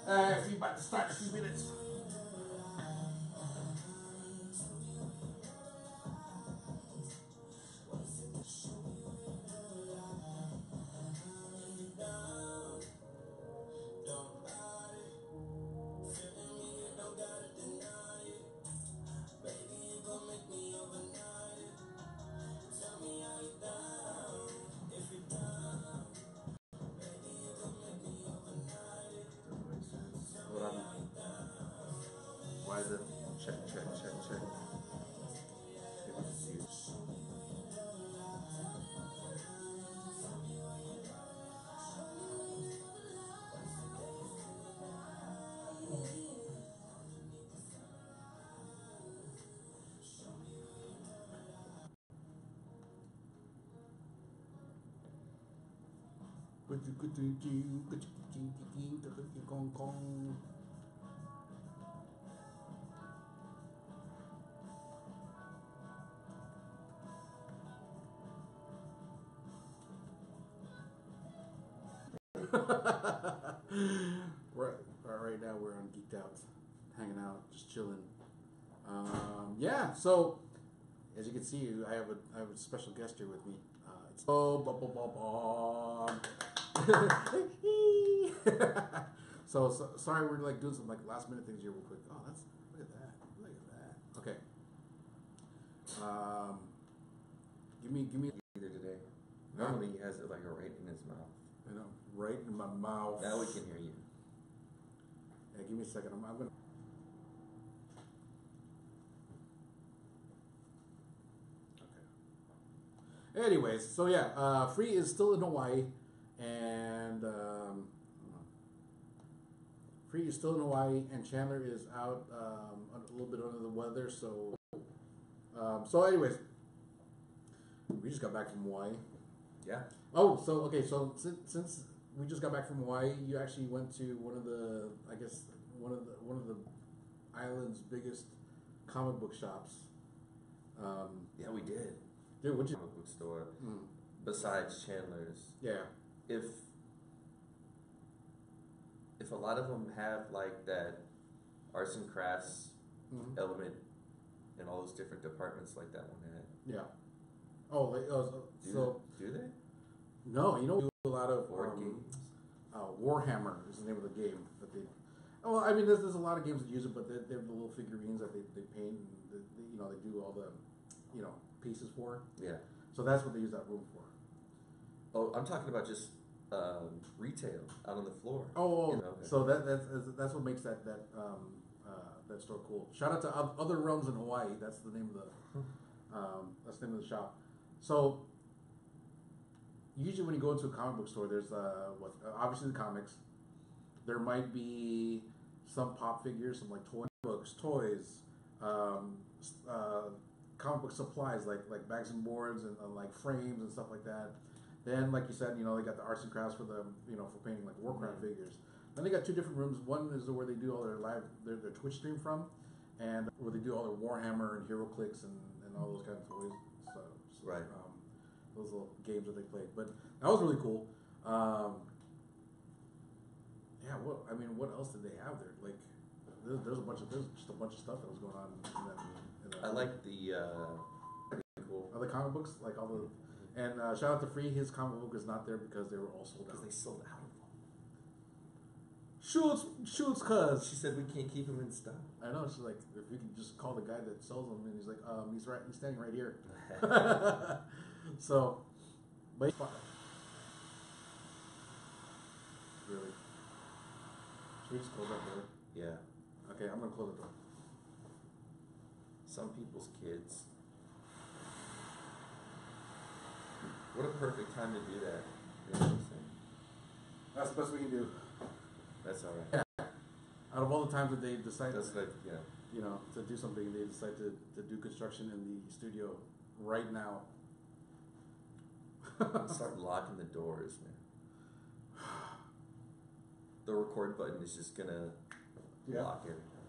If you about to start in a few minutes. Hold on. Why is it? Check. Right now we're on Geeked Out, hanging out, just chilling. Yeah, so as you can see, I have a special guest here with me. It's so sorry, we're like doing some like last minute things here real quick. Oh, that's look at that. Okay. Give me Either today. Normally he has it like right in his mouth. I know, right in my mouth. Now we can hear you. Yeah, give me a second. I'm gonna. Okay. Anyways, so yeah, Free is still in Hawaii, and Free is still in Hawaii, and Chandler is out a little bit under the weather. So anyways, we just got back from Hawaii. Yeah. Oh, so okay, so since we just got back from Hawaii, you actually went to one of the, I guess one of the island's biggest comic book shops. Yeah, we did. Dude, what'd you? Comic book store. Besides Chandler's. Yeah. If a lot of them have like that arts and crafts element in all those different departments like that one had. Yeah. Oh, like, do they? No, you know, we do a lot of board games. Warhammer is the name of the game that they. Oh, I mean, there's a lot of games that use it, but they have the little figurines that they paint and they do all the pieces for. Yeah. So that's what they use that room for. Oh, I'm talking about just retail out on the floor. Oh, you know, okay. So that's what makes that store cool. Shout out to Other Realms in Hawaii. That's the name of the shop. So usually when you go into a comic book store, there's obviously the comics. There might be some pop figures, some like toy books, toys, comic book supplies like bags and boards and like frames and stuff like that. Then, like you said, they got the arts and crafts for the for painting like Warcraft figures. Then they got two different rooms. One is where they do all their Twitch stream from, and where they do all their Warhammer and Hero Clicks and all those kind of toys. So right. Those little games that they played, but that was really cool. Yeah, what else did they have there? Like, there's just a bunch of stuff that was going on. In that I like the cool. Are the comic books like all the. And shout out to Free, his comic book is not there because they were all sold out. Because they sold out of them. Shoots, cuz. She said we can't keep them in stock. I know. She's like, if we can just call the guy that sells them, and he's like, he's standing right here. So, but really, should we just close that door? Yeah. Okay, I'm gonna close the door. Some people's kids. What a perfect time to do that. You know what I'm saying? That's the best we can do. That's all right. Yeah. Out of all the times that they decide, to do something, they decide to do construction in the studio right now. Start locking the doors, man. The record button is just gonna lock everything.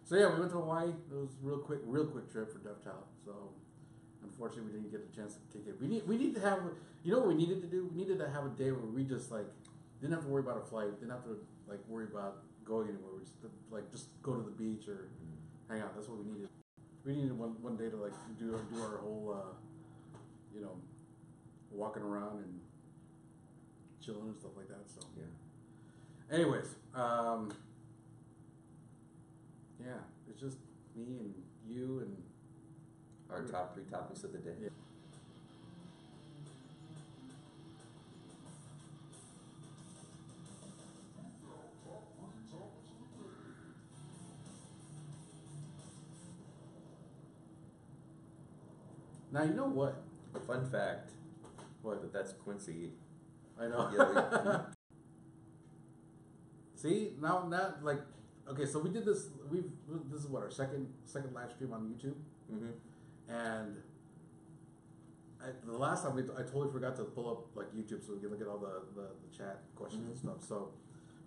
So yeah, we went to Hawaii. It was real quick trip for Deftal. So. Unfortunately, we didn't get the chance to kick it. We need to have, what we needed to do? We needed to have a day where we just like didn't have to worry about a flight. Didn't have to like worry about going anywhere. We just go to the beach or hang out. That's what we needed. We needed one day to like do our whole you know, walking around and chilling and stuff like that. So Yeah. anyways, yeah, it's just me and you and Our top 3 topics of the day. Yeah. Now you know what? Fun fact. What? That's Quincy. I know. Yeah, See now like okay, so we did this. This is what our second live stream on YouTube, and the last time I totally forgot to pull up like YouTube so we can look at all the chat questions and stuff. So,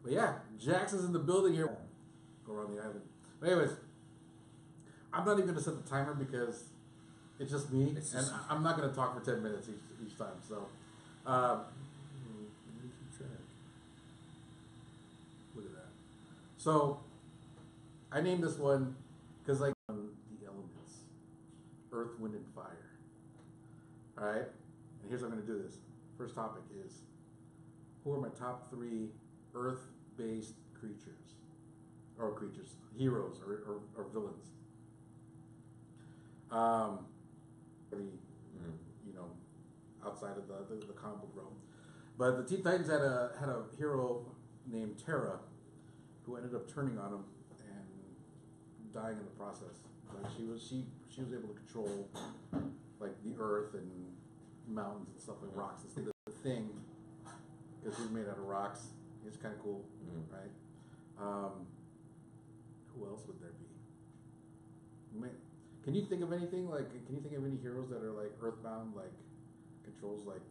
but yeah, Jackson's in the building here. Go around the island. But anyways, I'm not even gonna set the timer because it's just me, and I'm not gonna talk for 10 minutes each time. So, look at that. So, I named this one because like the elements, earth, wind, and fire. All right, and here's how I'm gonna do this. First topic is, who are my top 3 earth-based creatures, heroes or villains? You know, outside of the comic book realm. But the Teen Titans had a hero named Terra who ended up turning on him and dying in the process. Like she was able to control like the earth and mountains and stuff like rocks. The thing, because he's made out of rocks, it's kind of cool, right? Who else would there be? Can you think of anything like? Can you think of any heroes that are like earthbound, like controls like,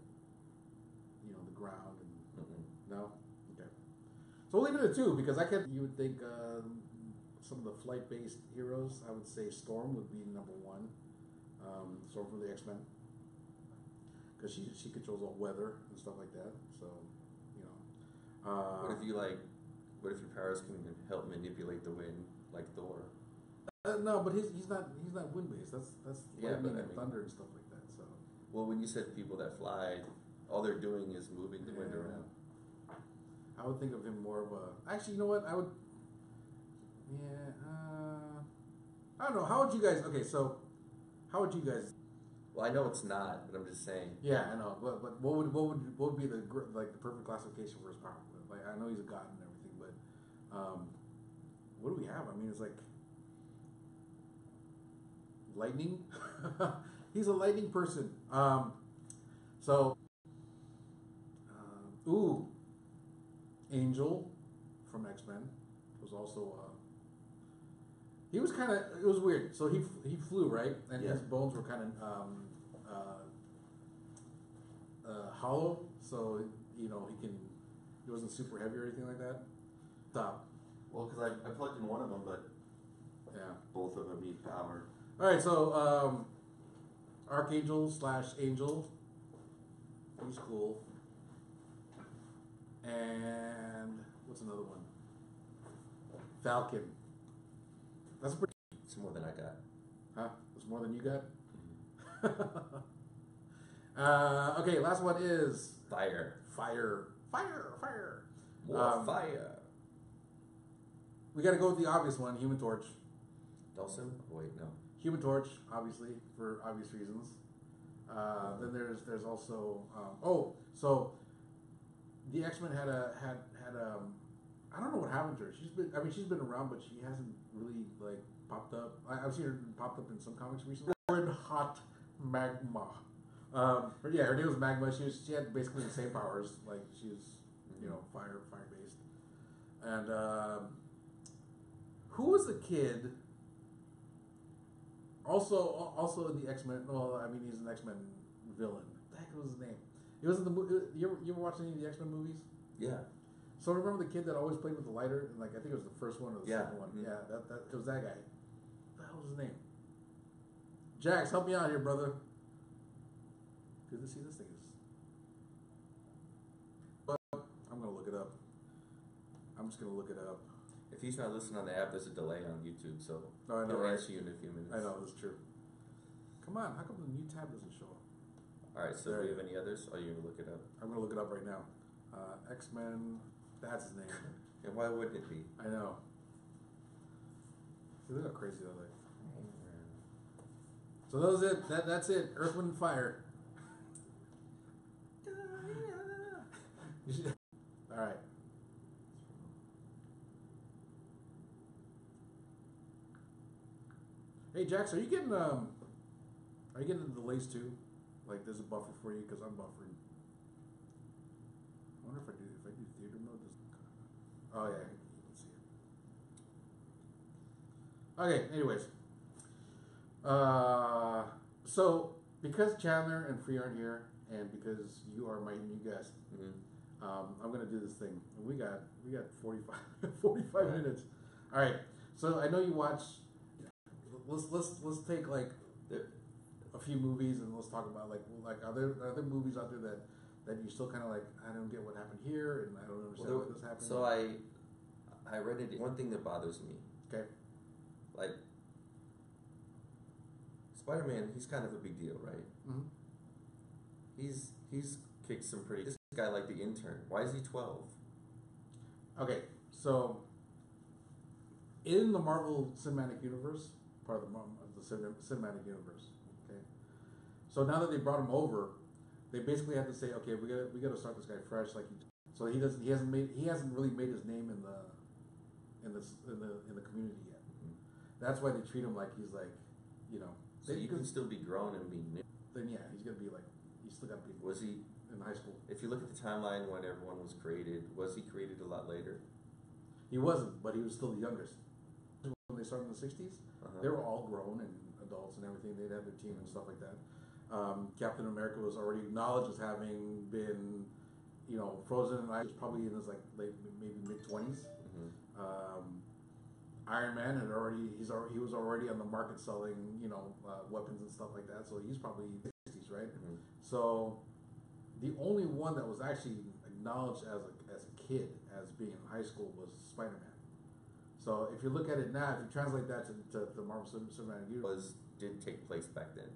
you know, the ground and no? Okay, so we'll leave it at 2 because you would think some of the flight-based heroes. I would say Storm would be number 1. Storm from the X-Men, because she controls all weather and stuff like that. So, you know. What if your powers can help manipulate the wind like Thor? No, but he's not wind based. That's lightning and thunder and stuff like that. So. Well, when you said people that fly, all they're doing is moving the wind around. I would think of him more of a. Actually, you know what? I would. Yeah. I don't know. How would you guys? Okay, so how would you guys? Well, I know it's not, but I'm just saying. Yeah, I know. But what would be the perfect classification for his power? Like I know he's a god and everything, but what do we have? I mean, it's like. Lightning. He's a lightning person. Angel from X-Men was also. He was kind of. It was weird. So he flew, right, and his bones were kind of hollow. So you know he wasn't super heavy or anything like that. Stop. Well, because I plugged in one of them, but yeah, both of them need power. All right, so Archangel / Angel, he's cool. And what's another one? Falcon. That's a pretty. It's more than I got. Huh? That's more than you got. Okay, last one is Fire. Fire. More fire. We got to go with the obvious one, Human Torch. Dawson? Wait, no. Human Torch, obviously, for obvious reasons. Then there's also so the X-Men had I don't know what happened to her. She's been around, but she hasn't really like popped up. I've seen her popped up in some comics recently. Hot Magma. Her name was Magma. She had basically the same powers. Like she was, you know, fire based. And who was the kid? Also in the X-Men. Well, I mean, he's an X-Men villain. What the heck was his name? It was in the movie. You ever watched any of the X-Men movies? Yeah. So remember the kid that always played with the lighter? And like I think it was the first one or the second one. Mm-hmm. Yeah, that it was that guy. What the hell was his name? Jax, help me out here, brother. Good to see this thing is. But I'm gonna look it up. I'm just gonna look it up. If he's not listening on the app, there's a delay on YouTube, so Oh, I know, he'll right? answer you in a few minutes. I know, that's true. Come on, how come the new tab doesn't show up? Alright, so do we have any others? Or are you going to look it up? I'm gonna look it up right now. X-Men, that's his name. And why wouldn't it be? I know. See, look how crazy that is. So that was it. That's it. Earth, Wind, and Fire. All right. Hey, Jax, are you getting the delays too? Like, there's a buffer for you because I'm buffering. I wonder if I do theater mode. Oh yeah, you can see it. Okay. Anyways, so because Chandler and Free aren't here, and because you are my new guest, I'm gonna do this thing. We got 45 minutes. All right. So I know you watch. Let's take like a few movies and let's talk about like are there movies out there that you still kind of like, I don't get what happened here and I don't understand what this happened. So I read it. One thing that bothers me. Okay. Like Spider-Man, he's kind of a big deal, right? Mm-hmm. He's kicked some pretty. This guy like the intern. Why is he 12? Okay, so in the Marvel Cinematic Universe, part of the Cinematic Universe. Okay, so now that they brought him over, they basically have to say, okay, we got to start this guy fresh. Like, so he hasn't really made his name in the community yet. Mm-hmm. That's why they treat him like he's like, you know. So you can still be grown and be new. Then yeah, he's gonna be like, he's still got to be. Was he in high school? If you look at the timeline when everyone was created, was he created a lot later? He wasn't, but he was still the youngest. When they started in the 60s, they were all grown and adults and everything. They'd have their team and stuff like that. Captain America was already acknowledged as having been, you know, frozen in ice, probably in his like late, maybe mid-20s. Iron Man he was already on the market selling, you know, weapons and stuff like that. So he's probably 60s, right? So the only one that was actually acknowledged as a kid as being in high school was Spider-Man. So if you look at it now, if you translate that to the Marvel Cinematic Universe, did take place back then.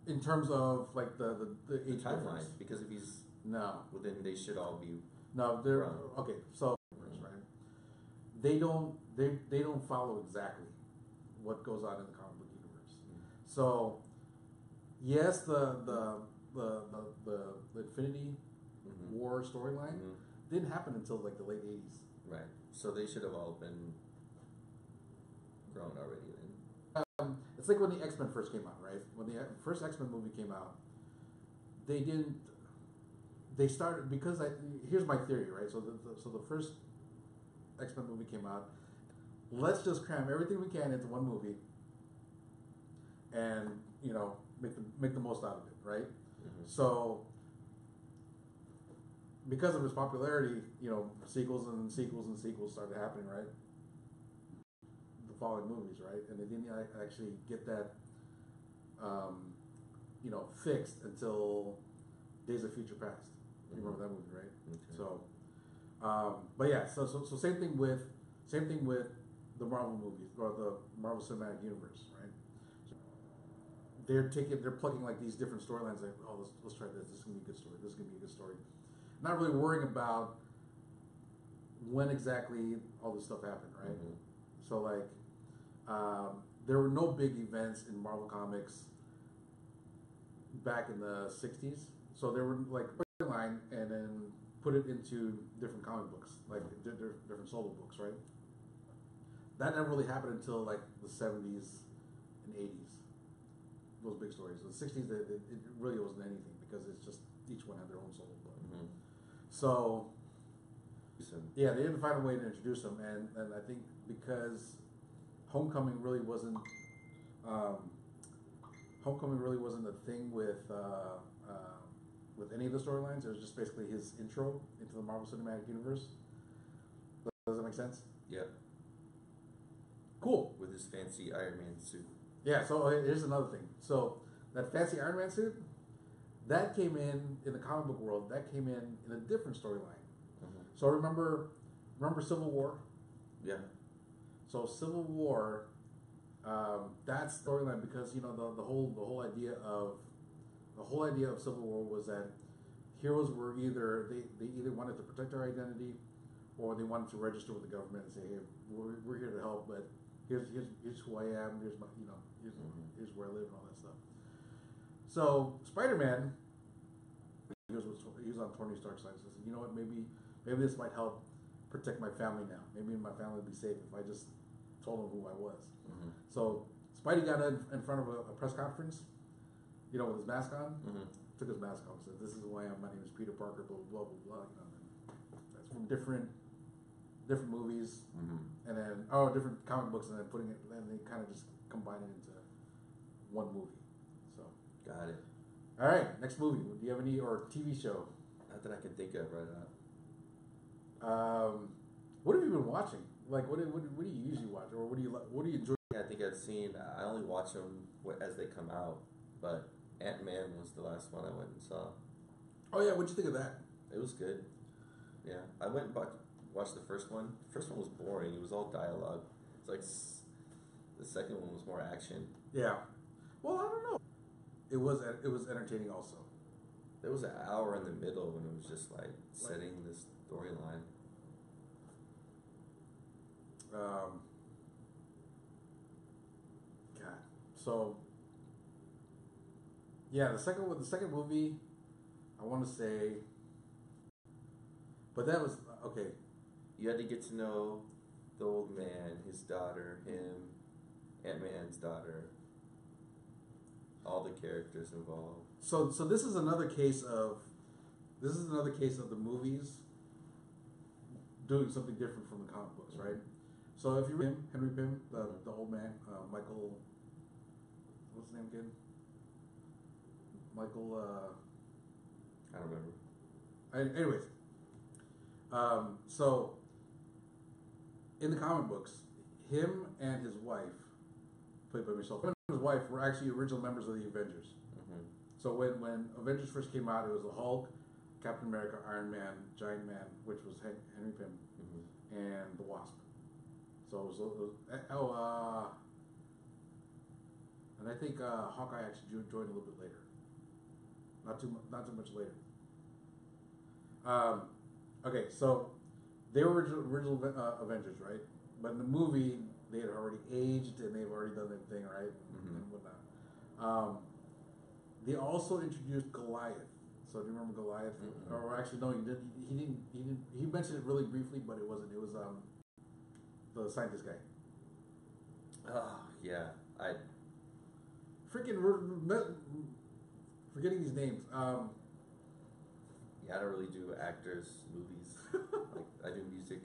In terms of like the age timeline, difference, because if he's well, then they should all be they're okay. So right, they don't follow exactly what goes on in the comic book universe. So yes, the Infinity War storyline didn't happen until like the late 80s. Right. So they should have all been grown already then. It's like when the X-Men first came out, right? When the first X-Men movie came out, they started, because here's my theory, right? So the first X-Men movie came out. Let's just cram everything we can into one movie and, you know, make the most out of it, right? So because of its popularity, you know, sequels and sequels and sequels started happening, right? The following movies, right? And they didn't actually get that, you know, fixed until Days of Future Past. You remember that movie, right? Okay. So, but yeah, so same thing with the Marvel movies or the Marvel Cinematic Universe, right? So they're plugging like these different storylines, like, oh, let's try this. This is gonna be a good story. This is gonna be a good story. Not really worrying about when exactly all this stuff happened, right? So like, there were no big events in Marvel Comics back in the 60s. So they were like put it in line and then put it into different comic books, like different solo books, right? That never really happened until like the 70s and 80s. Those big stories. In the 60s, it really wasn't anything because it's just each one had their own solo book. So, yeah, they didn't find a way to introduce them, and I think because Homecoming really wasn't a thing with any of the storylines. It was just basically his intro into the Marvel Cinematic Universe. Does that make sense? Yeah. Cool. With his fancy Iron Man suit. Yeah. So here's another thing. So that fancy Iron Man suit, that came in the comic book world. That came in a different storyline. So remember remember Civil War? Yeah. So Civil War, that's storyline because the whole idea of Civil War was that heroes were they either wanted to protect their identity, or they wanted to register with the government and say, hey, we're here to help, but here's who I am, here's my here's where I live and all that stuff. So Spider-Man, he was on Tony Stark's side. So I said, you know what, maybe this might help protect my family now. Maybe my family would be safe if I just told them who I was. Mm-hmm. So Spidey got in front of a press conference, with his mask on. Mm-hmm. Took his mask off and said, "This is who I am. My name is Peter Parker." Blah blah blah blah. That's from different movies, and then different comic books, and then they kind of just combine it into one movie. So got it. All right, next movie. Do you have any or TV show? Not that I can think of right now. What have you been watching? Like, what do you usually watch, or what do you enjoy? Yeah, I think I've seen. I only watch them as they come out, but Ant-Man was the last one I went and saw. Oh yeah, what'd you think of that? It was good. Yeah, I went and watched the first one. The first one was boring. It was all dialogue. It's like the second one was more action. Yeah. Well, I don't know. It was entertaining also. There was an hour in the middle when it was just like setting this storyline. God. So. Yeah, the second movie, I want to say. But that was okay. You had to get to know the old man, his daughter, him, Ant-Man's daughter, all the characters involved. So this is another case of the movies doing something different from the comic books, right? So if you read Henry Pym, the old man, Michael, what's his name again? Michael. I don't remember. Anyways, so in the comic books, him and his wife, played by Michelle, him and his wife were actually original members of the Avengers. Mm-hmm. So when Avengers first came out, it was the Hulk, Captain America, Iron Man, Giant Man, which was Henry Pym, and the Wasp. So it was and I think Hawkeye actually joined a little bit later. Not too much later. Okay, so they were original Avengers, right? But in the movie, they had already aged and they've already done their thing, right, and whatnot. They also introduced Goliath. So do you remember Goliath? Mm-hmm. Or actually, no, he didn't. He mentioned it really briefly, but it wasn't. It was the scientist guy. Oh yeah, I freaking forgetting these names. Yeah, I don't really do actors, movies. Like I do music.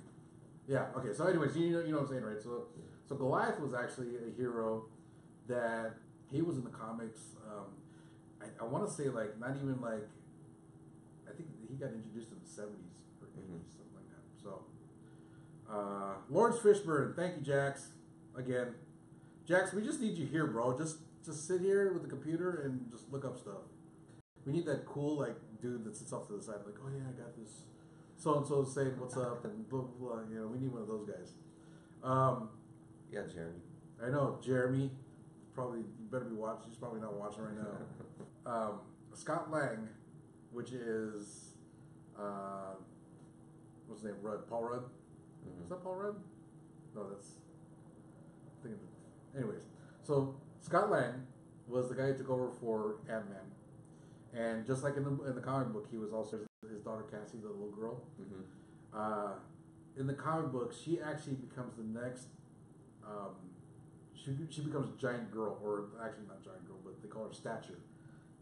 Yeah. Okay. So, anyways, you know what I'm saying, right? So Goliath was actually a hero that he was in the comics. I want to say like not even like. I think he got introduced in the 70s or 80s, something like that. So, Lawrence Fishburne, thank you, Jax. Again, Jax, we just need you here, bro. Just sit here with the computer and just look up stuff. We need that cool like dude that sits off to the side, like, oh yeah, I got this. So and so saying what's up and blah blah blah. You know, we need one of those guys. Yeah, Jeremy. I know Jeremy. Probably you better be watching. He's probably not watching right now. Scott Lang, which is what's his name? Rudd. Paul Rudd. Mm-hmm. Is that Paul Rudd? No, that's. I'm thinking. Anyways, so Scott Lang was the guy who took over for Ant-Man. And just like in the comic book, he was also his daughter Cassie, the little girl. Mm-hmm. In the comic book, she actually becomes the next. She becomes a giant girl, or actually not giant girl, but they call her stature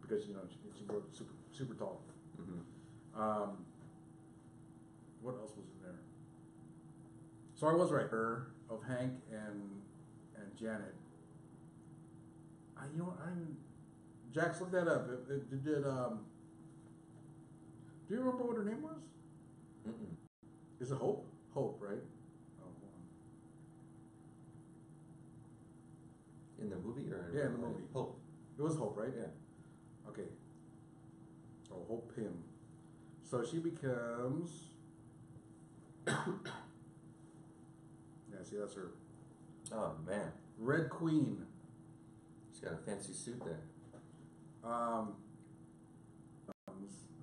because she grew super tall. Mm-hmm. What else was in there? So I was right. Her of Hank and Janet. You know what? I don't even. Jax, look that up. Do you remember what her name was? Mm-mm. Is it Hope? Hope, right? Oh, hold on. In the movie or in the movie? Hope. It was Hope, right? Yeah. Okay. Oh, Hope Pym. So she becomes Yeah, see, that's her. Oh man, Red Queen. she's got a fancy suit there.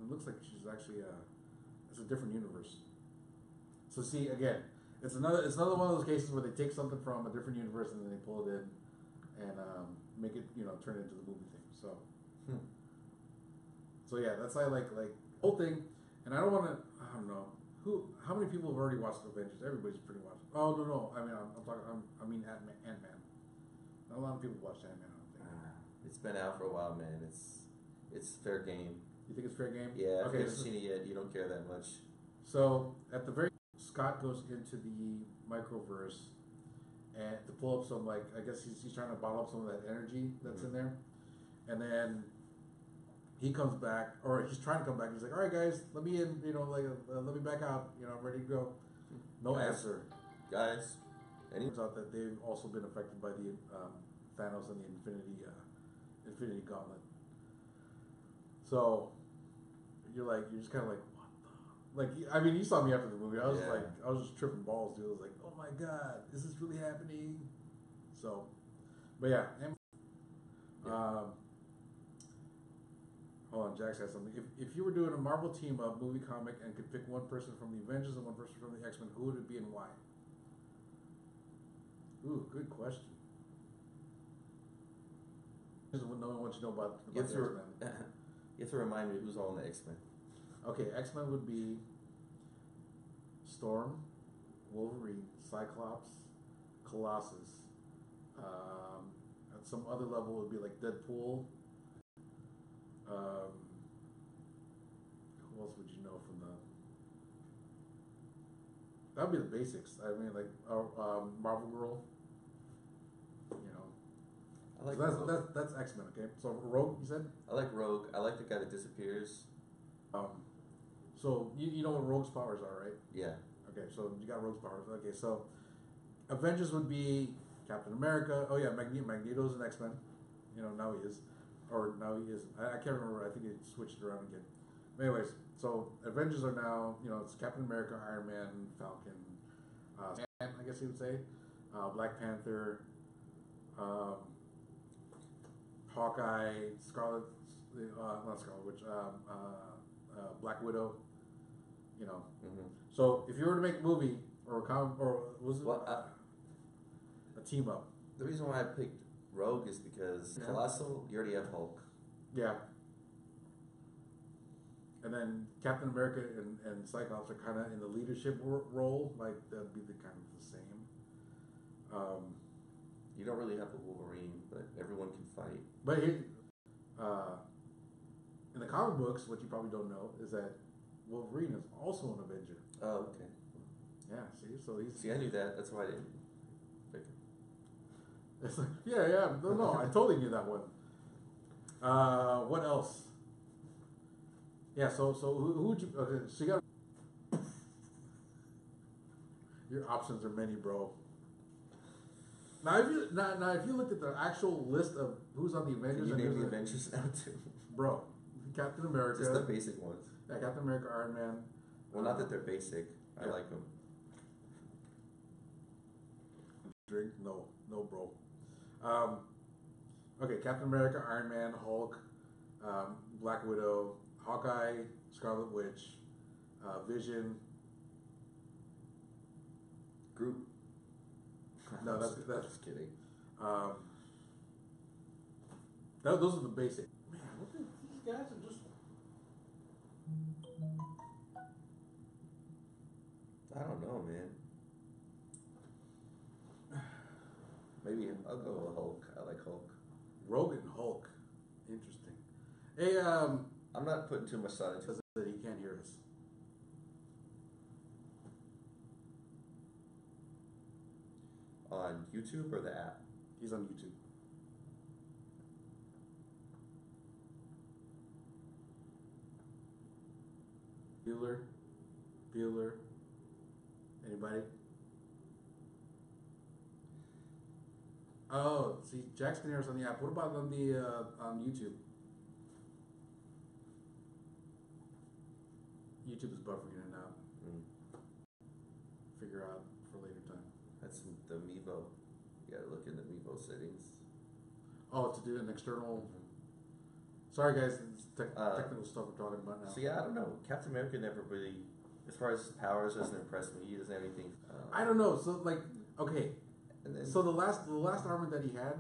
It looks like she's actually it's a different universe. So see, again, it's another one of those cases where they take something from a different universe and then they pull it in and make it, turn it into the movie thing. So, so yeah, that's why I like whole thing. And I don't know how many people have already watched Avengers? Everybody's pretty watched. Oh no, I mean I mean Ant-Man. Not a lot of people watched Ant-Man. I don't think. It's been out for a while, man. It's fair game. You think it's fair game? Yeah, if okay, you haven't seen it yet, you don't care that much. So at the very Scott goes into the microverse and to pull up some, like, I guess he's trying to bottle up some of that energy that's in there, and then he comes back, or he's trying to come back. He's like, all right, guys, let me in, let me back out, I'm ready to go. No answer. Guys, It turns out that they've also been affected by the Thanos and the Infinity Gauntlet. So you're just kind of like, what the? Like, I mean, you saw me after the movie. I was just tripping balls, dude. I was like, oh my god, is this really happening? So, but yeah. Hold on, Jack said something. If you were doing a Marvel team up movie comic and could pick one person from the Avengers and one person from the X-Men, who would it be and why? Ooh, good question. This is what no one wants to know about the X-Men. You have to remind me who's all in the X-Men. Okay, X-Men would be Storm, Wolverine, Cyclops, Colossus. At some other level, it would be like Deadpool. Who else would you know from the? That'd be the basics. I mean, like Marvel Girl. I like so that's X-Men. Okay, so Rogue, you said. I like Rogue. I like the guy that disappears. So you know what Rogue's powers are, right? Yeah. Okay, so you got Rogue's powers. Okay, so Avengers would be Captain America. Oh yeah, Magneto's an X-Men. Now he is. Or now he is. I can't remember. I think he switched it around again. But anyways, so Avengers are now, it's Captain America, Iron Man, Falcon, I guess you would say, Black Panther, Hawkeye, Scarlet, not Scarlet Witch, Black Widow. Mm-hmm. So if you were to make a movie or a team up. The reason why I picked Rogue is because Colossal, you already have Hulk. Yeah. And then Captain America and Cyclops are kind of in the leadership role, like that'd be the kind of the same. You don't really have a Wolverine, but everyone can fight. But in the comic books, what you probably don't know is that Wolverine is also an Avenger. Oh, okay. Yeah, so he's... See, I knew that. That's why I didn't pick him. It's like, yeah. No, I totally knew that one. What else? Yeah, so who would you... Okay, so you got... Your options are many, bro. Now, if you looked at the actual list of who's on the Avengers... Can you name the Avengers now, too? Bro, Captain America... Just the basic ones. Yeah, Captain America, Iron Man... Well, not that they're basic. I like them. Drink? No, bro. Okay, Captain America, Iron Man, Hulk, Black Widow, Hawkeye, Scarlet Witch, Vision. Groot. No, that's just kidding. Those are the basic. Man, look at these guys are just... I don't know, man. Maybe I'll go with Hulk. I like Hulk. Rogue and Hulk. Interesting. Hey, I'm not putting too much thought into it. That he can't hear us. On YouTube or the app? He's on YouTube. Bueller. Anybody? Oh, see, Jack's can hear us on the app. What about on the on YouTube? YouTube is buffering in and out. Figure out for later time. That's some the Mevo. You gotta look in the Mevo settings. Oh, to do an external. Mhm. Sorry, guys, it's technical stuff we're talking about now. So yeah, I don't know. Captain America never really, as far as his powers, doesn't impress me. He doesn't have anything. I don't know. So like, okay, And then so the last armor that he had,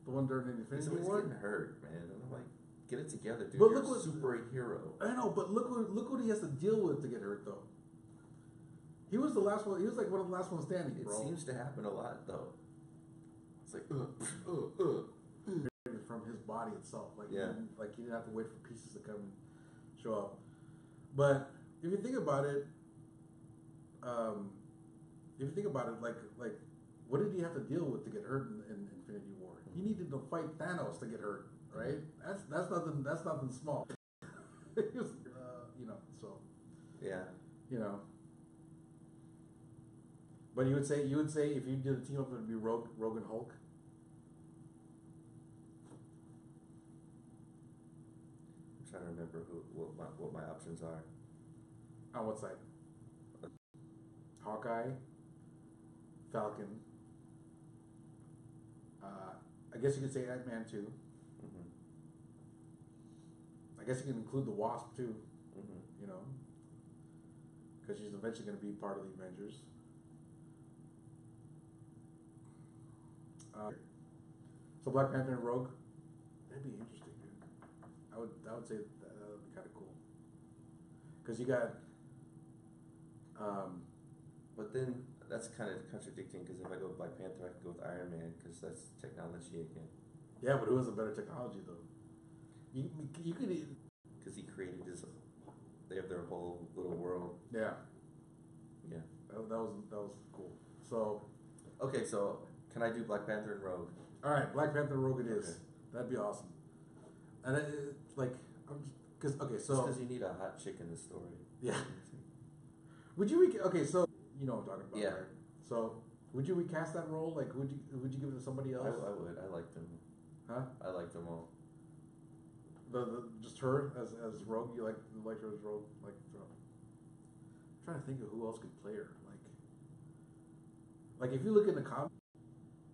the one during the he's Infinity always War. getting hurt, man. And I'm like, get it together, dude. But You're look a what- superhero. I know, but look what he has to deal with to get hurt though. He was the last one. He was like one of the last ones standing, It bro. seems to happen a lot, though. It's like, From his body itself, like Yeah. he didn't have to wait for pieces to come and show up. But if you think about it, like what did he have to deal with to get hurt in Infinity War? He needed to fight Thanos to get hurt, right? That's nothing. That's nothing small. It was, so yeah. you know. But you would say if you did a team up, it would be Rogue and Hulk. I'm trying to remember what my options are. On what side? Hawkeye, Falcon. I guess you could say Ant-Man too. Mm-hmm. I guess you can include the Wasp too. Mm-hmm. You know, because she's eventually going to be part of the Avengers. So Black Panther and Rogue, that'd be interesting, dude. I would say that would be kind of cool. Because you got, But then that's kind of contradicting because if I go with Black Panther, I can go with Iron Man because that's technology again. yeah, but who has a better technology though? You could, Because he created his, they have their whole little world. yeah. Yeah. That was cool. So, Okay, so can I do Black Panther and Rogue? all right, Black Panther and Rogue it is. Okay. That'd be awesome. And like, because okay, so Just because you need a hot chick in the story. yeah. Would you okay? So you know what I'm talking about, Yeah. right? So would you recast that role? Like, would you give it to somebody I else? would. I like them. Huh? I like them all. The just her as Rogue. You like her as Rogue? Like, I'm trying to think of who else could play her. Like if you look in the comics,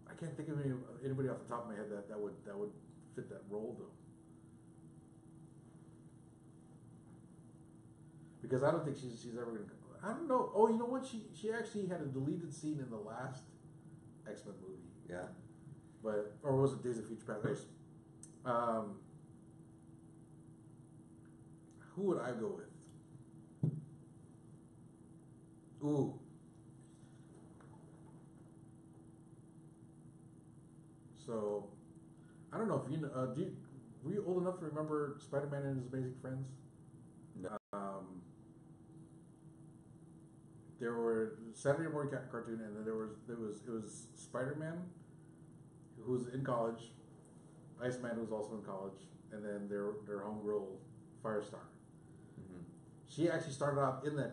I can't think of anybody off the top of my head that would fit that role though. Because I don't think she's ever gonna. I don't know. Oh, you know what? She actually had a deleted scene in the last X-Men movie. Yeah. But or was it Days of Future Past? Who would I go with? Ooh. So, I don't know if you know. Were you old enough to remember Spider-Man and His Amazing Friends? No. There were Saturday morning cartoon, and then it was Spider-Man, who was in college, Iceman, who was also in college, and then their homegirl Firestar. Mm-hmm. She actually started off in the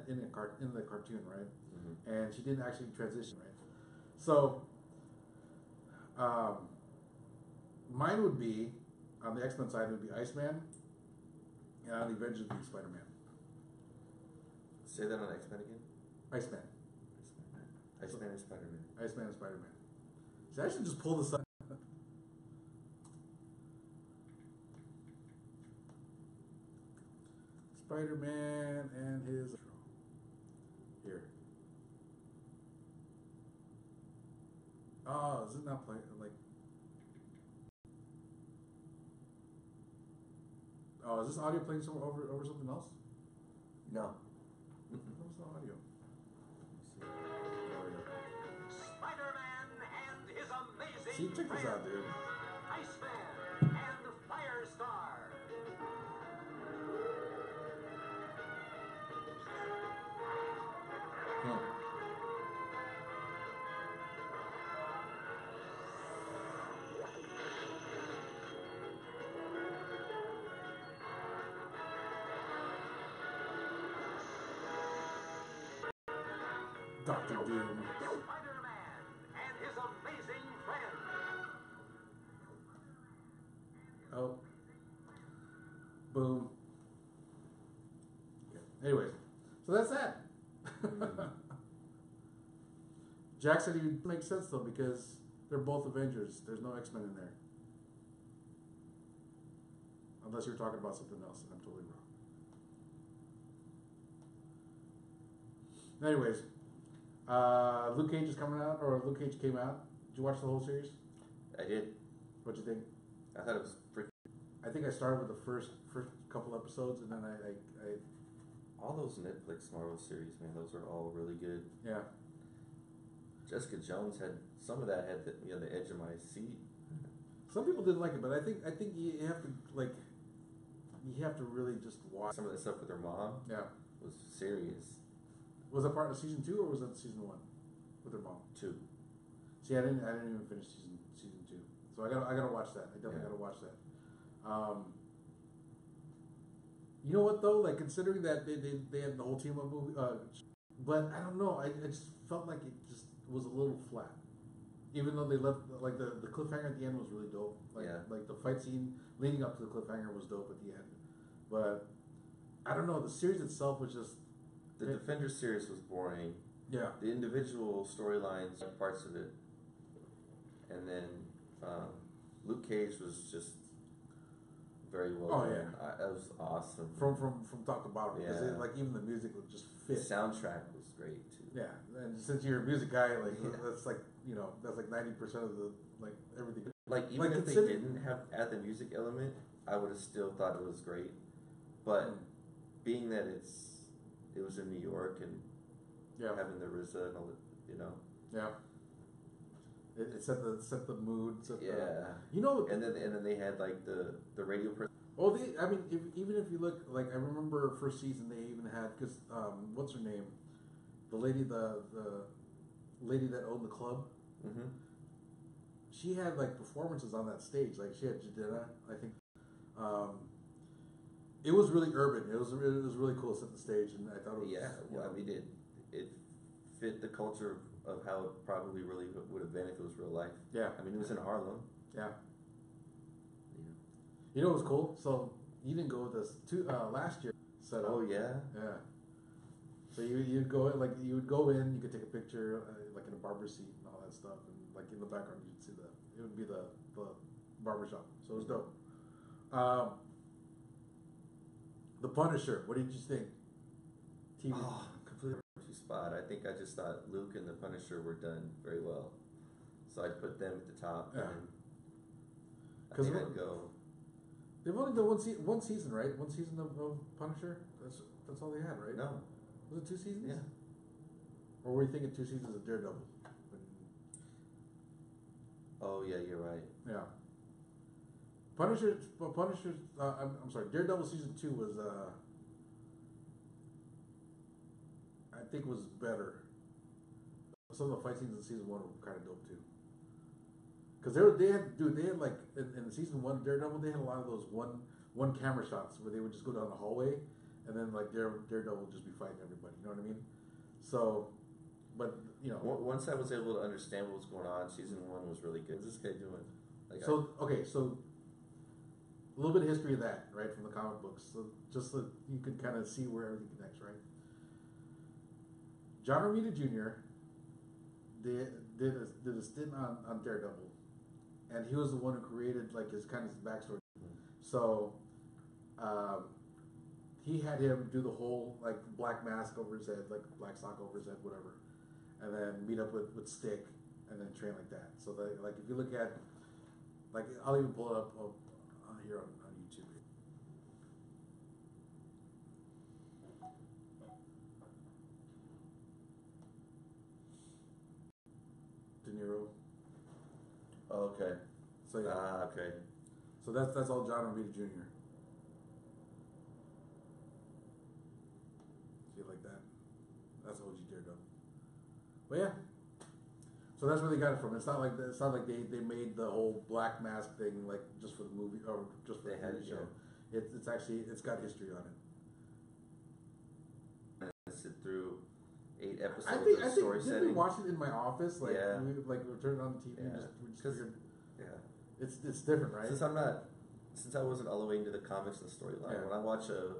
cartoon, right? Mm-hmm. And she didn't actually transition, right? So, mine would be on the X-Men side would be Iceman, and on the Avengers would be Spider-Man. Say that on X-Men again. Iceman, Iceman and Spider-Man. Iceman, and Spider-Man. See, I should just pull this up. Spider-Man and his here. Oh, is it not playing like? Oh, is this audio playing somewhere over something else? No. What's the audio? Spider-Man and his amazing See, check this out, dude. Iceman and Firestar. Dr. Doom. Spider-Man and his amazing friend. Oh. Boom. Okay. Anyways, so that's that. Jack said he would make sense though because they're both Avengers. There's no X-Men in there. Unless you're talking about something else, and I'm totally wrong. Anyways, Luke Cage is coming out, or Luke Cage came out. Did you watch the whole series? I did. What'd you think? I thought it was pretty. I think I started with the first couple episodes, and then I All those Netflix Marvel series, man, those are all really good. yeah. Jessica Jones had some of that had the edge of my seat. Some people didn't like it, but I think you have to really just watch. Some of that stuff with her mom Yeah. was serious. Was that part of season 2 or was that season 1 with her mom? 2. See, I didn't even finish season 2, so I gotta watch that. I definitely gotta watch that. You know what though? Like considering that they had the whole team up movie, but I don't know. I just felt like it just was a little flat. Even though they left, like the cliffhanger at the end was really dope. Like the fight scene leading up to the cliffhanger was dope at the end. But I don't know. The series itself was just The Defender series was boring. yeah. The individual storylines, parts of it, and then Luke Cage was just very well done. Yeah. That was awesome. From top to bottom because Yeah. like even the music would just The fit. soundtrack was great too. Yeah, and since you're a music guy, like Yeah. that's like that's like 90% of the like everything. Like even Like, if they consider- didn't have add the music element, I would have still thought it was great. But being that it was in New York and Yeah, having the RZA and all the, yeah. It set the mood. Set yeah. The, And then they had like the radio person. well, I mean, even if you look, like I remember first season they even had because what's her name, the lady that owned the club. Mm-hmm. She had like performances on that stage. Like she had Jadena, I think. It was really urban. It was really cool to set the stage, and I thought it was Well, I mean it fit the culture of how it probably really would have been if it was real life. Yeah, I mean, it was in Harlem. yeah. You know. You know what was cool? So you didn't go with us last year. Set up. Oh yeah. Yeah. So you'd go in, like you would go in, you could take a picture like in a barber seat and all that stuff, and like in the background you'd see it would be the barber shop. So it was dope. The Punisher. What did you think? TV. Oh, completely spot. I think I just thought Luke and the Punisher were done very well, so I'd put them at the top. Yeah. And I 'Cause think what- I'd go. They've only done one season, right? One season of Punisher. That's all they had, right? No. Was it 2 seasons? Yeah. Or were you thinking 2 seasons of Daredevil? Oh yeah, you're right. Yeah. Punisher's. I'm sorry. Daredevil season 2 was. I think was better. Some of the fight scenes in season 1 were kind of dope too. Because they had like in season 1 Daredevil they had a lot of those one camera shots where they would just go down the hallway and then like Daredevil would just be fighting everybody. You know what I mean? So, but Once I was able to understand what was going on, season 1 was really good. What's this guy doing? Like so a little bit of history of that, right, from the comic books. So just so you can kind of see where everything connects, right? John Romita Jr. did a stint on Daredevil, and he was the one who created like his backstory. So, he had him do the whole like black mask over his head, like black sock over his head, whatever, and then meet up with Stick, and then train like that. So that like if you look at like I'll even pull it up here on YouTube. De Niro. Oh, okay. So yeah. Okay. So that's all John Romita Jr. See it like that. That's OG Daredevil. But yeah. So that's where they got it from. It's not like they made the whole black mask thing like just for the movie or just for They the had TV it, show. It's actually got history on it. Sit through 8 episodes I think of story didn't we setting. watch it in my office? Like Yeah. we turned it on the TV. Yeah. We just 'Cause- figured Yeah. it's different, right? Since I wasn't all the way into the comics and storyline, Yeah. when I watch a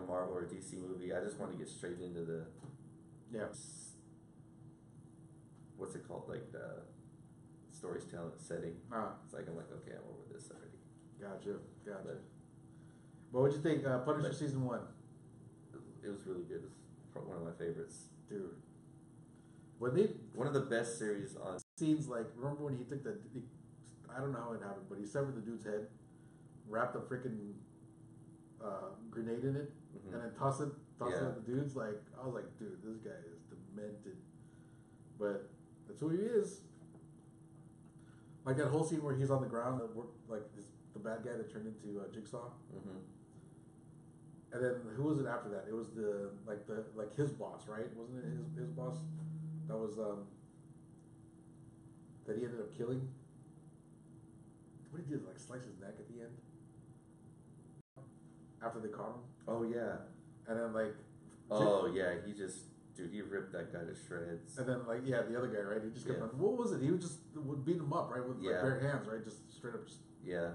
Marvel or DC movie, I just want to get straight into the Yeah. what's it called, like the storytelling setting. Ah, It's like I'm like, okay, I'm over this already. gotcha. But what'd you think? Punisher season 1, It was really good. It was one of my favorites. dude. When they One of the best series on. scenes, like, remember when he took I don't know how it happened, but he severed the dude's head, wrapped a freaking grenade in it, Mhm. and then tossed it Yeah. at the dudes. Like, I was like, dude, this guy is demented. But that's who he is. Like that whole scene where he's on the ground, like the bad guy that turned into Jigsaw. Mhm. And then who was it after that? It was the his boss, right? Wasn't it his boss? That was that he ended up killing. What did he do? Like slice his neck at the end after they caught him, Oh yeah. and then like Oh yeah. He ripped that guy to shreds. and then like the other guy, right? He just kept Yeah. on, what was it? He would beat him up, right, with like Yeah. bare hands, right? Just straight up. Yeah.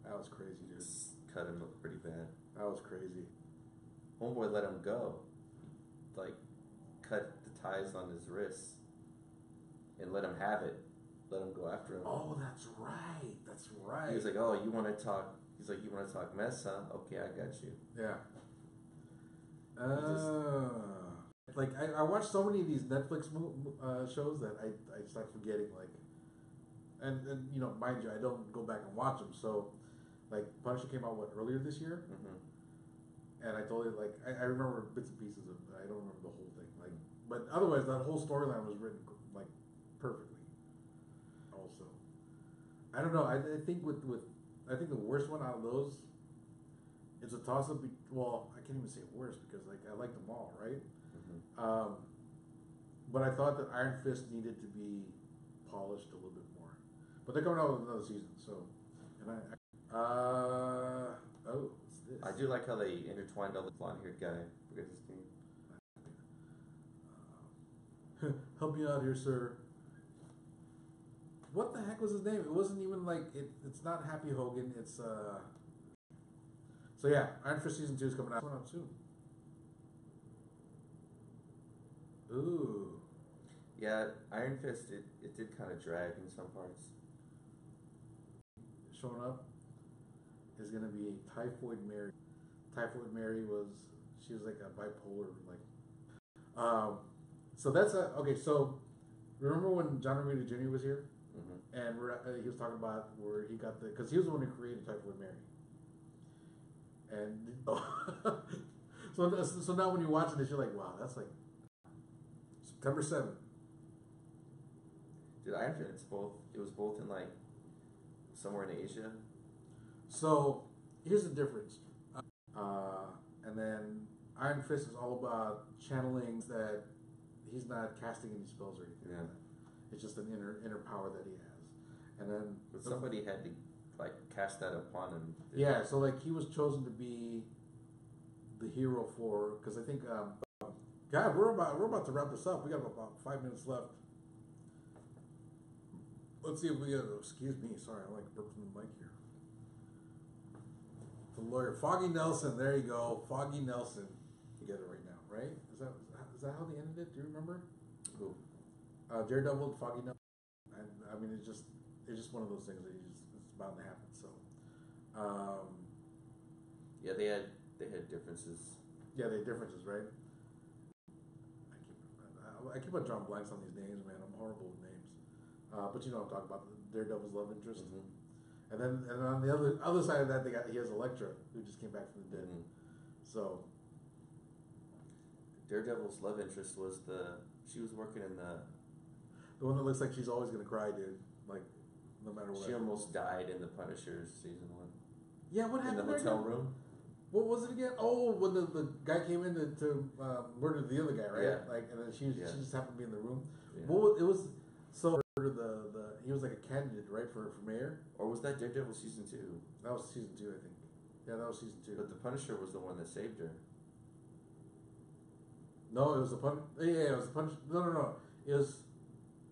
That was crazy, dude. Just cut him up pretty bad. That was crazy. Homeboy let him go. Like, cut the ties on his wrists and let him have it. Let him go after him. Oh, that's right. That's right. He was like, "Oh, you want to talk?" He's like, "You want to talk mess, huh? Okay, I got you." Yeah. Like I watched so many of these Netflix shows that I start forgetting, like, and you know, mind you, I don't go back and watch them. So, like, Punisher came out earlier this year, Mm-hmm. and I totally like I remember bits and pieces of it. I don't remember the whole thing. Like, but otherwise, that whole storyline was written like perfectly. Also, I don't know. I think with I think the worst one out of those, it's a toss up. Well, I can't even say worst because like I like them all, right? Mm-hmm. But I thought that Iron Fist needed to be polished a little bit more. But they're coming out with another season, so and what's this? I do like how they intertwined all the blonde-haired guy. Forget his name. Help me out here, sir. What the heck was his name? It wasn't even like it's not Happy Hogan. It's So yeah, Iron Fist season 2 is coming out soon. Ooh. Yeah, Iron Fist. It did kind of drag in some parts. Showing up is gonna be Typhoid Mary. Typhoid Mary was like a bipolar so that's okay. So remember when John Romita Jr. was here, Mm-hmm. and he was talking about where he got because he was the one who created Typhoid Mary, and so now when you're watching this, you're like, wow, that's like September 7th. Did Iron Fist it was both in like somewhere in Asia? So here's the difference. And then Iron Fist is all about channeling that he's not casting any spells or anything. Yeah. Like that. It's just an inner power that he has. And then But somebody had to like cast that upon him. yeah, so like he was chosen to be the hero for because I think God, we're about to wrap this up. We got about 5 minutes left. Let's see if we excuse me, sorry, I like burping the mic here. The lawyer, Foggy Nelson, there you go. Foggy Nelson. You get it right now, right? Is that how they ended it? Do you remember? Who? Daredevil, Foggy Nelson. I mean it's just one of those things that it's bound to happen. So Yeah, they had differences. yeah, they had differences, right? I keep on drawing blanks on these names, man. I'm horrible with names. But you know what I'm talking about, Daredevil's love interest. Mm-hmm. And on the other side of that, he has Elektra, who just came back from the dead. Mm-hmm. So Daredevil's love interest was she was working in the one that looks like she's always gonna cry, dude. Like no matter what. She almost died in the Punisher season 1. Yeah, what In happened the there, hotel dude? room. What was it again? Oh, when the guy came in to murder the other guy, right? Yeah. Like, and then she Yeah. just happened to be in the room. Yeah. It was so he was like a candidate, right, for mayor. Or was that Daredevil season 2? That was season 2, I think. Yeah, that was season 2. But the Punisher was the one that saved her. No, it was the Punisher. Yeah, it was the Punisher. No.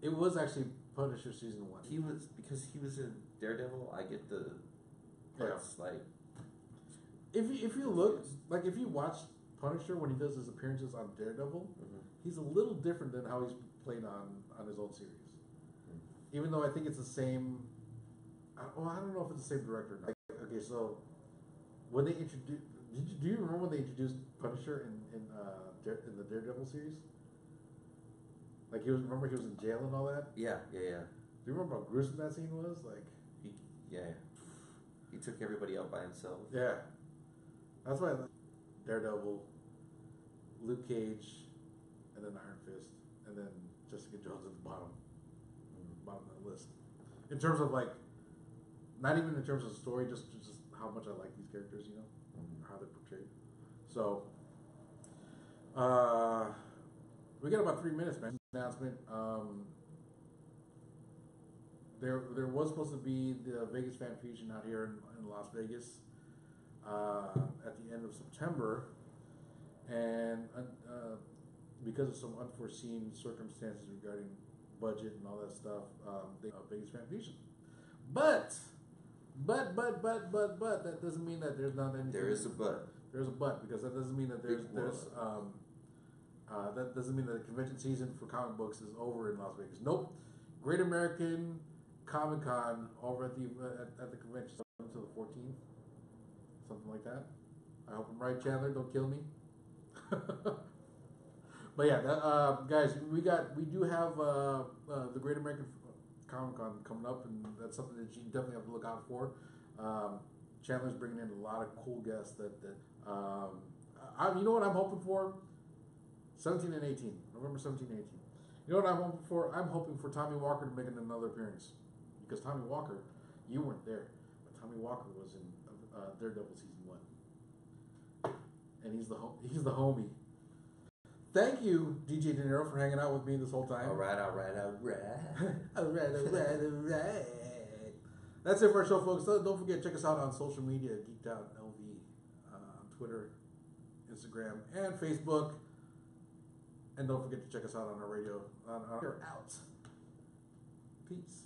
It was actually Punisher season 1. Because he was in Daredevil. I get the parts like. If you look, like if you watch Punisher when he does his appearances on Daredevil, Mm-hmm. he's a little different than how he's played on his own series. Even though I think it's the same. I don't know if it's the same director. Or not. Okay, so when they introduced, do you remember when they introduced Punisher in the Daredevil series? Like he was in jail and all that. Yeah. Do you remember how gruesome that scene was? Like, he took everybody out by himself. yeah, that's why Daredevil, Luke Cage, and then Iron Fist, and then Jessica Jones at the bottom of the list. In terms of like, not even in terms of story, just how much I like these characters, you know, how they're portrayed. So, we got about 3 minutes, man. Announcement. There was supposed to be the Vegas Fan Fusion out here in Las Vegas at the end of September, and because of some unforeseen circumstances regarding budget and all that stuff, they Vegas Fan Fusion. But that doesn't mean that there's not anything. There is a but. There's a but, because that doesn't mean that there's that doesn't mean that the convention season for comic books is over in Las Vegas. Nope. Great American Comic Con over at the convention until the 14th, something like that. I hope I'm right, Chandler. Don't kill me. But yeah, guys, we do have the Great American Comic Con coming up, and that's something that you definitely have to look out for. Chandler's bringing in a lot of cool guests that you know what I'm hoping for? 17 and 18, November 17 and 18. You know what I'm hoping for? I'm hoping for Tommy Walker to make another appearance, because Tommy Walker, you weren't there, but Tommy Walker was in Daredevil season 1, and he's the homie. Thank you, DJ De Niro, for hanging out with me this whole time. All right. All right. That's it for our show, folks. Don't forget, check us out on social media, Geeked Out LV, on Twitter, Instagram, and Facebook. And don't forget to check us out on our radio. We're out. Peace.